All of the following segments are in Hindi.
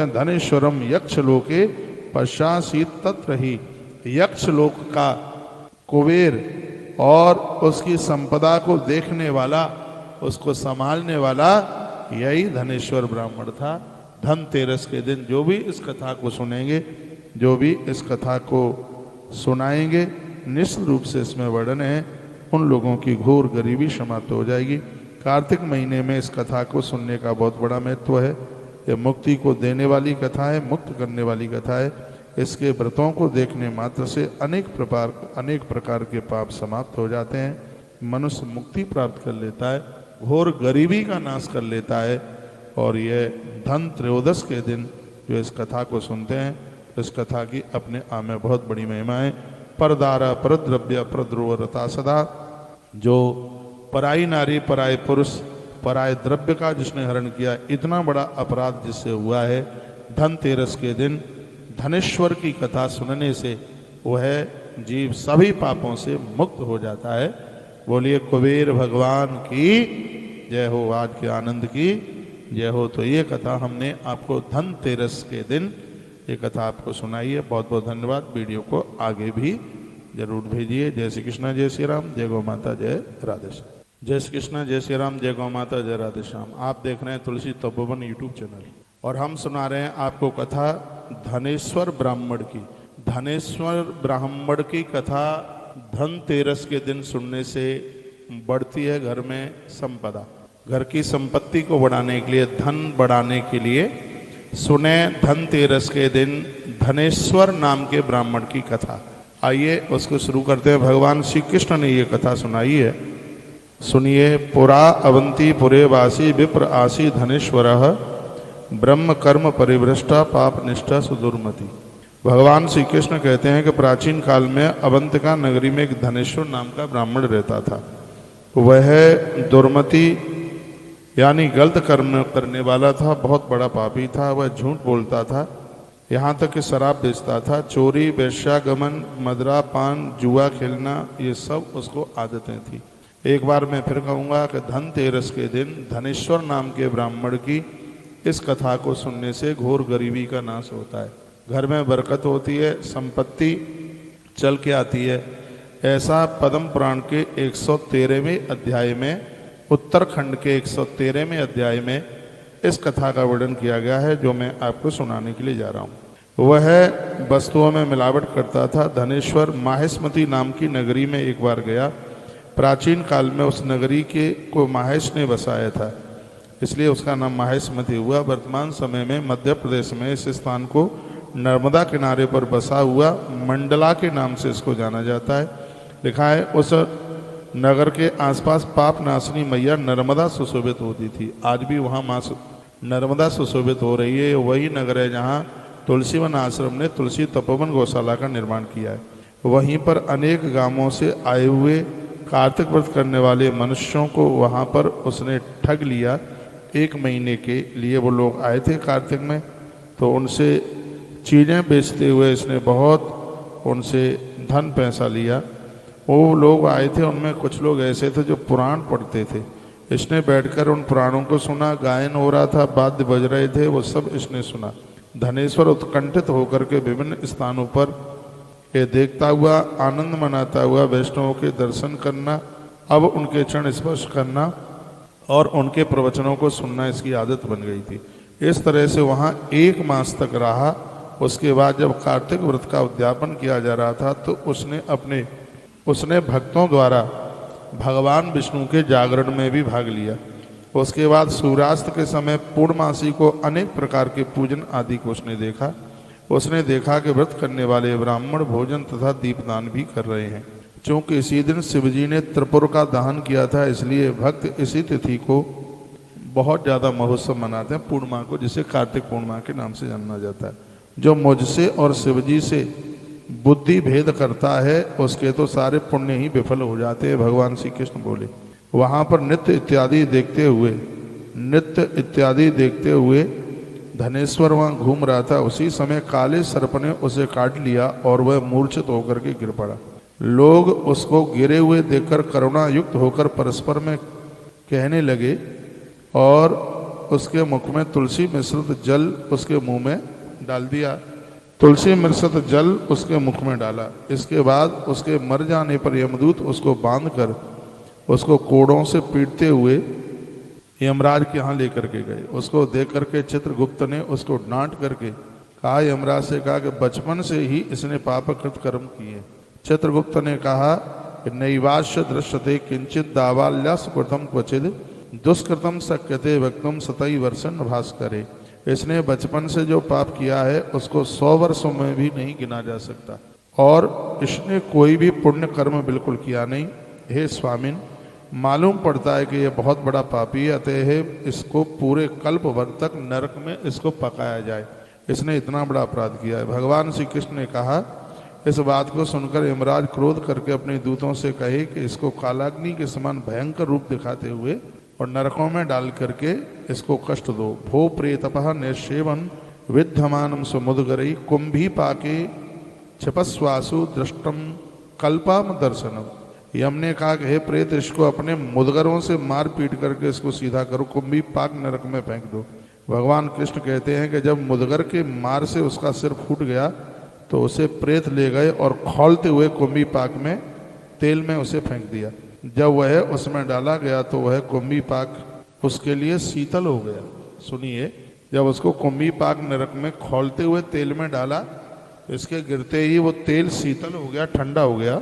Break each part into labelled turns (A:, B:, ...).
A: हैं धनेश्वरम यक्ष लोके पश्चासीत तत्र ही। यक्ष लोक का कुबेर और उसकी संपदा को देखने वाला, उसको संभालने वाला यही धनेश्वर ब्राह्मण था। धनतेरस के दिन जो भी इस कथा को सुनेंगे, जो भी इस कथा को सुनाएंगे, निश्चित रूप से इसमें वर्णन है, उन लोगों की घोर गरीबी समाप्त हो जाएगी। कार्तिक महीने में इस कथा को सुनने का बहुत बड़ा महत्व है। ये मुक्ति को देने वाली कथा है, मुक्त करने वाली कथा है। इसके व्रतों को देखने मात्र से अनेक प्रकार के पाप समाप्त हो जाते हैं। मनुष्य मुक्ति प्राप्त कर लेता है, घोर गरीबी का नाश कर लेता है। और यह धन त्रयोदश के दिन जो इस कथा को सुनते हैं, इस कथा की अपने आप में बहुत बड़ी महिमा है। परदारा परद्रव्य परद्रोवरता सदा, जो पराई नारी पराय पुरुष पराय द्रव्य का जिसने हरण किया, इतना बड़ा अपराध जिससे हुआ है, धनतेरस के दिन धनेश्वर की कथा सुनने से वह जीव सभी पापों से मुक्त हो जाता है। बोलिए कुबेर भगवान की जय हो, आज के आनंद की जय हो। तो ये कथा हमने आपको धनतेरस के दिन ये कथा आपको सुनाई है। बहुत बहुत धन्यवाद। वीडियो को आगे भी जरूर भेजिए। जय श्री कृष्ण, जय श्री राम, जय गौ माता, जय राधे श्याम। जय श्री कृष्ण, जय श्री राम, जय गौ माता, जय राधे श्याम। आप देख रहे हैं तुलसी तपोवन यूट्यूब चैनल और हम सुना रहे हैं आपको कथा धनेश्वर ब्राह्मण की। धनेश्वर ब्राह्मण की कथा धनतेरस के दिन सुनने से बढ़ती है घर में संपदा। घर की संपत्ति को बढ़ाने के लिए, धन बढ़ाने के लिए सुने धनतेरस के दिन धनेश्वर नाम के ब्राह्मण की कथा। आइए उसको शुरू करते हैं। भगवान श्री कृष्ण ने ये कथा सुनाई है, सुनिए। पुरा अवंती पुरे वासी विप्र आसी धनेश्वरः ब्रह्म कर्म परिभ्रष्टा पाप निष्ठा सुदुर्मति। भगवान श्री कृष्ण कहते हैं कि प्राचीन काल में अवंतिका नगरी में एक धनेश्वर नाम का ब्राह्मण रहता था। वह दुर्मति यानी गलत कर्म करने वाला था, बहुत बड़ा पापी था। वह झूठ बोलता था, यहाँ तक कि शराब बेचता था। चोरी, वेश्यागमन, मदरा पान, जुआ खेलना, ये सब उसको आदतें थी। एक बार मैं फिर कहूँगा कि धनतेरस के दिन धनेश्वर नाम के ब्राह्मण की इस कथा को सुनने से घोर गरीबी का नाश होता है, घर में बरकत होती है, संपत्ति चल के आती है। ऐसा पद्म पुराण के 113वें अध्याय में, उत्तरखंड के 113वें अध्याय में इस कथा का वर्णन किया गया है, जो मैं आपको सुनाने के लिए जा रहा हूँ। वह वस्तुओं में मिलावट करता था। धनेश्वर माहेशमती नाम की नगरी में एक बार गया। प्राचीन काल में उस नगरी के को माहेश ने बसाया था, इसलिए उसका नाम माहेशमती हुआ। वर्तमान समय में मध्य प्रदेश में इस स्थान को नर्मदा किनारे पर बसा हुआ मंडला के नाम से इसको जाना जाता है। लिखा है उस नगर के आसपास पाप नाशनी मैया नर्मदा सुशोभित होती थी। आज भी वहाँ माँ नर्मदा सुशोभित हो रही है। वही नगर है जहाँ तुलसीवन आश्रम ने तुलसी तपोवन गौशाला का निर्माण किया है। वहीं पर अनेक गांवों से आए हुए कार्तिक व्रत करने वाले मनुष्यों को वहाँ पर उसने ठग लिया। 1 महीने के लिए वो लोग आए थे कार्तिक में, तो उनसे चीज़ें बेचते हुए इसने बहुत उनसे धन पैसा लिया। वो लोग आए थे, उनमें कुछ लोग ऐसे थे जो पुराण पढ़ते थे। इसने बैठकर उन पुराणों को सुना, गायन हो रहा था, वाद्य बज रहे थे, वो सब इसने सुना। धनेश्वर उत्कंठित होकर के विभिन्न स्थानों पर ये देखता हुआ, आनंद मनाता हुआ वैष्णवों के दर्शन करना, अब उनके चरण स्पर्श करना और उनके प्रवचनों को सुनना इसकी आदत बन गई थी। इस तरह से वहाँ 1 मास तक रहा। उसके बाद जब कार्तिक व्रत का उद्यापन किया जा रहा था, तो उसने भक्तों द्वारा भगवान विष्णु के जागरण में भी भाग लिया। उसके बाद सूर्यास्त के समय पूर्णमासी को अनेक प्रकार के पूजन आदि को उसने देखा। उसने देखा कि व्रत करने वाले ब्राह्मण भोजन तथा दीपदान भी कर रहे हैं। चूँकि इसी दिन शिवजी ने त्रिपुर का दहन किया था, इसलिए भक्त इसी तिथि को बहुत ज़्यादा महोत्सव मनाते हैं, पूर्णिमा को, जिसे कार्तिक पूर्णिमा के नाम से जाना जाता है। जो मुझसे और शिवजी से बुद्धि भेद करता है, उसके तो सारे पुण्य ही विफल हो जाते हैं, भगवान श्री कृष्ण बोले। वहाँ पर नृत्य इत्यादि देखते हुए धनेश्वर वहाँ घूम रहा था। उसी समय काले सर्प ने उसे काट लिया और वह मूर्छित होकर के गिर पड़ा। लोग उसको गिरे हुए देखकर करुणा युक्त होकर परस्पर में कहने लगे और उसके मुख में तुलसी मिश्रित जल उसके मुंह में डाल दिया। तुलसी मिश्रित जल उसके मुख में डाला। इसके बाद उसके मर जाने पर यमदूत उसको बांधकर उसको कोड़ों से पीटते हुए यमराज के यहाँ लेकर के गए। उसको देख करके चित्रगुप्त ने उसको डांट करके कहा, यमराज से कहा कि बचपन से ही इसने पापकृत कर्म किए। चित्रगुप्त ने कहा, नैवास्य दृश्यते किंचित दावाल्यस कृतम क्वचिद दुष्कृतम शक्यते वक्तुम सतई वर्षन भास्करे। इसने बचपन से जो पाप किया है उसको 100 वर्षों में भी नहीं गिना जा सकता, और इसने कोई भी पुण्य कर्म बिल्कुल किया नहीं। हे स्वामिन, मालूम पड़ता है कि यह बहुत बड़ा पापी है, अतः इसको पूरे कल्प भर तक नरक में इसको पकाया जाए। इसने इतना बड़ा अपराध किया है। भगवान श्री कृष्ण ने कहा, इस बात को सुनकर यमराज क्रोध करके अपने दूतों से कहे कि इसको कालाग्नि के समान भयंकर रूप दिखाते हुए और नरकों में डाल करके इसको कष्ट दो। भो प्रेतपः निःसेवन विद्यमानम समुद्गरई कुंभी पाके क्षपस्वासु दृष्टम कल्पाम दर्शनम। यम ने कहा कि हे प्रेत, इसको अपने मुदगरों से मार पीट करके इसको सीधा करो, कुंभी पाक नरक में फेंक दो। भगवान कृष्ण कहते हैं कि जब मुदगर के मार से उसका सिर फूट गया तो उसे प्रेत ले गए और खौलते हुए कुंभी पाक में तेल में उसे फेंक दिया। जब वह उसमें डाला गया तो वह कुंभी पाक उसके लिए शीतल हो गया। सुनिए, जब उसको कुंभी पाक नरक में खौलते हुए तेल में डाला तो इसके गिरते ही वो तेल शीतल हो गया, ठंडा हो गया।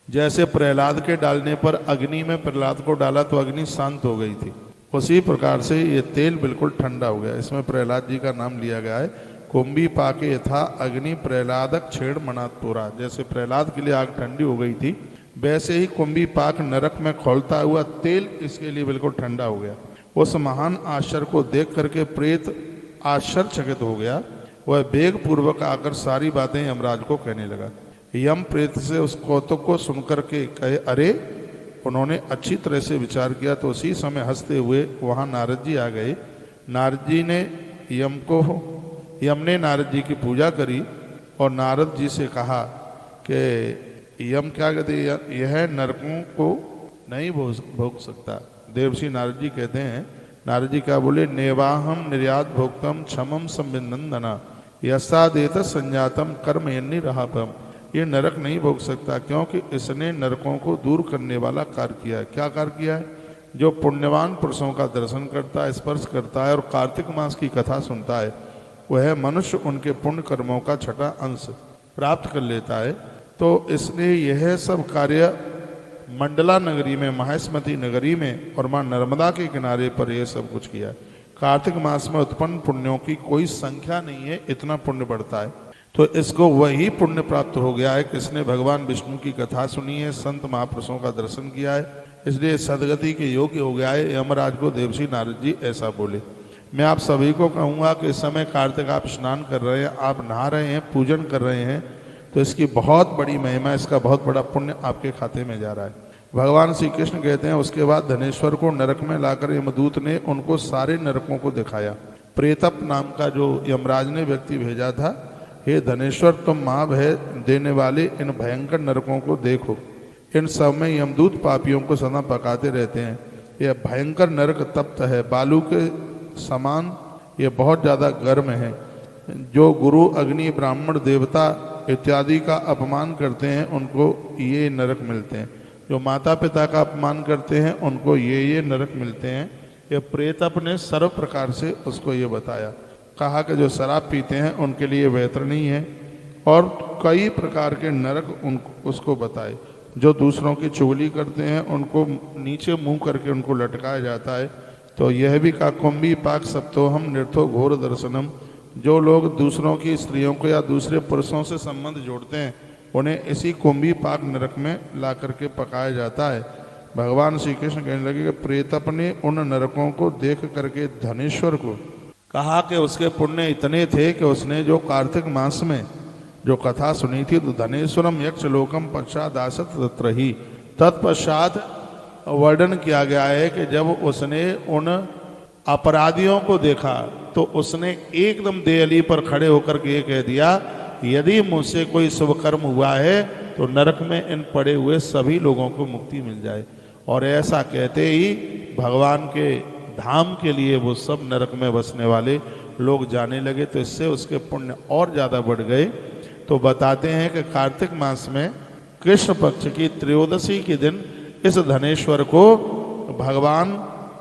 A: जैसे प्रहलाद के डालने पर अग्नि में प्रहलाद को डाला तो अग्नि शांत हो गई थी, उसी प्रकार से ये तेल बिल्कुल ठंडा हो गया। इसमें प्रहलाद जी का नाम लिया गया है। कुंभी पाके यथा अग्नि प्रहलादक छेड़ मनातपुरा। जैसे प्रहलाद के लिए आग ठंडी हो गई थी, वैसे ही कुंभी पाक नरक में खौलता हुआ तेल इसके लिए बिल्कुल ठंडा हो गया। उस महान आश्चर्य को देख करके प्रेत आश्चर्यचकित हो गया। वह वेग पूर्वक आकर सारी बातें यमराज को कहने लगा। यम प्रेत से उस कौतुक को सुनकर के कहे, अरे उन्होंने अच्छी तरह से विचार किया। तो उसी समय हंसते हुए वहाँ नारद जी आ गए। नारद जी ने यम ने नारद जी की पूजा करी और नारद जी से कहा कि यम क्या कहते, यह नरकों को नहीं भोग सकता। देवर्षि नारद जी कहते हैं, नारद जी क्या बोले, नेवाहम निर्यात भोक्तम क्षमम संबिंदना यसा देत संजातम कर्म यन्नी रहापम। ये नरक नहीं भोग सकता क्योंकि इसने नरकों को दूर करने वाला कार्य किया है। क्या कार्य किया है? जो पुण्यवान पुरुषों का दर्शन करता है, स्पर्श करता है और कार्तिक मास की कथा सुनता है, वह मनुष्य उनके पुण्य कर्मों का छठा अंश प्राप्त कर लेता है। तो इसने यह सब कार्य मंडला नगरी में, महेशमती नगरी में और माँ नर्मदा के किनारे पर यह सब कुछ किया। कार्तिक मास में उत्पन्न पुण्यों की कोई संख्या नहीं है, इतना पुण्य बढ़ता है। तो इसको वही पुण्य प्राप्त हो गया है कि इसने भगवान विष्णु की कथा सुनी है, संत महापुरुषों का दर्शन किया है, इसलिए सदगति के योग्य हो गया है। यमराज को देवर्षि नारद जी ऐसा बोले। मैं आप सभी को कहूँगा कि इस समय कार्तिक आप स्नान कर रहे हैं, आप नहा रहे हैं, पूजन कर रहे हैं, तो इसकी बहुत बड़ी महिमा, इसका बहुत बड़ा पुण्य आपके खाते में जा रहा है। भगवान श्री कृष्ण कहते हैं, उसके बाद धनेश्वर को नरक में लाकर यमदूत ने उनको सारे नरकों को दिखाया। प्रेतप नाम का जो यमराज ने व्यक्ति भेजा था, हे धनेश्वर, तुम महाभय देने वाले इन भयंकर नरकों को देखो। इन सब में यमदूत पापियों को सदा पकाते रहते हैं। यह भयंकर नरक तप्त है, बालू के समान, ये बहुत ज़्यादा गर्म है। जो गुरु, अग्नि, ब्राह्मण, देवता इत्यादि का अपमान करते हैं उनको ये नरक मिलते हैं। जो माता पिता का अपमान करते हैं उनको ये नरक मिलते हैं। ये प्रेतप ने सर्व प्रकार से उसको ये बताया। कहा कि जो शराब पीते हैं उनके लिए बेहतर नहीं है, और कई प्रकार के नरक उसको बताए। जो दूसरों की चुगली करते हैं उनको नीचे मुंह करके उनको लटकाया जाता है। तो यह भी कहा, कुंभी पाक सप्तोहम नृथो घोर दर्शनम। जो लोग दूसरों की स्त्रियों को या दूसरे पुरुषों से संबंध जोड़ते हैं उन्हें इसी कुंभी पाक नरक में ला करके पकाया जाता है। भगवान श्री कृष्ण कहने लगे कि प्रेतप ने उन नरकों को देख करके धनेश्वर को कहा कि उसके पुण्य इतने थे कि उसने जो कार्तिक मास में जो कथा सुनी थी, तो धनेश्वरम यक्ष लोकम पश्चादासत तत्र ही। तत्पश्चात वर्णन किया गया है कि जब उसने उन अपराधियों को देखा तो उसने एकदम देहली पर खड़े होकर के ये कह दिया, यदि मुझसे कोई शुभ कर्म हुआ है तो नरक में इन पड़े हुए सभी लोगों को मुक्ति मिल जाए। और ऐसा कहते ही भगवान के धाम के लिए वो सब नरक में बसने वाले लोग जाने लगे, तो इससे उसके पुण्य और ज़्यादा बढ़ गए। तो बताते हैं कि कार्तिक मास में कृष्ण पक्ष की त्रयोदशी के दिन इस धनेश्वर को भगवान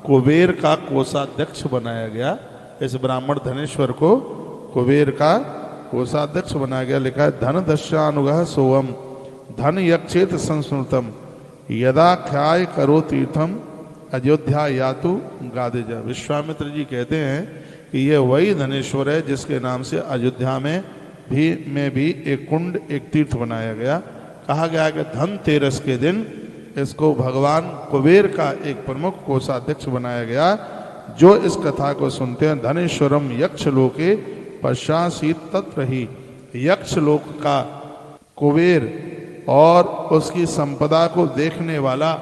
A: कुबेर का कोषाध्यक्ष बनाया गया। इस ब्राह्मण धनेश्वर को कुबेर का कोषाध्यक्ष बनाया गया। लिखा है धन दस्यानुगः सोवम धन यक्षेत संस्मृतम यदा ख्याय करो तीर्थम अयोध्या यातु गादिजा। विश्वामित्र जी कहते हैं कि ये वही धनेश्वर है जिसके नाम से अयोध्या में भी एक कुंड, एक तीर्थ बनाया गया। कहा गया कि धनतेरस के दिन इसको भगवान कुबेर का एक प्रमुख कोषाध्यक्ष बनाया गया। जो इस कथा को सुनते हैं, धनेश्वरम यक्ष लोके पश्चासीत तत्र ही, यक्ष लोक का कुबेर और उसकी संपदा को देखने वाला,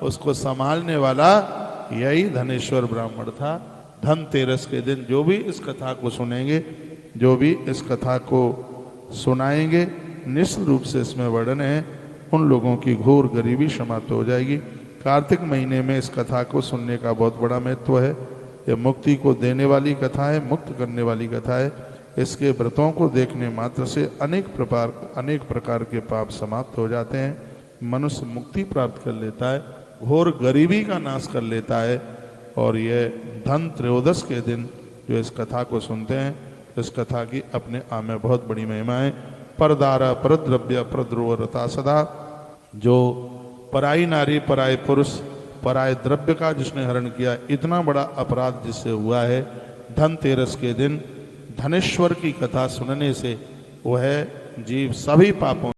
A: उसको संभालने वाला यही धनेश्वर ब्राह्मण था। धनतेरस के दिन जो भी इस कथा को सुनेंगे, जो भी इस कथा को सुनाएंगे, निश्चित रूप से इसमें वर्णन है, उन लोगों की घोर गरीबी समाप्त हो जाएगी। कार्तिक महीने में इस कथा को सुनने का बहुत बड़ा महत्व है। यह मुक्ति को देने वाली कथा है, मुक्त करने वाली कथा है। इसके व्रतों को देखने मात्र से अनेक प्रकार के पाप समाप्त हो जाते हैं। मनुष्य मुक्ति प्राप्त कर लेता है, घोर गरीबी का नाश कर लेता है। और यह धन त्रयोदश के दिन जो इस कथा को सुनते हैं, इस कथा की अपने आप में बहुत बड़ी महिमा है। परदारा परद्रव्य परद्रोवरता सदा, जो पराई नारी पराय पुरुष पराय द्रव्य का जिसने हरण किया, इतना बड़ा अपराध जिससे हुआ है, धनतेरस के दिन धनेश्वर की कथा सुनने से वह जीव सभी पापों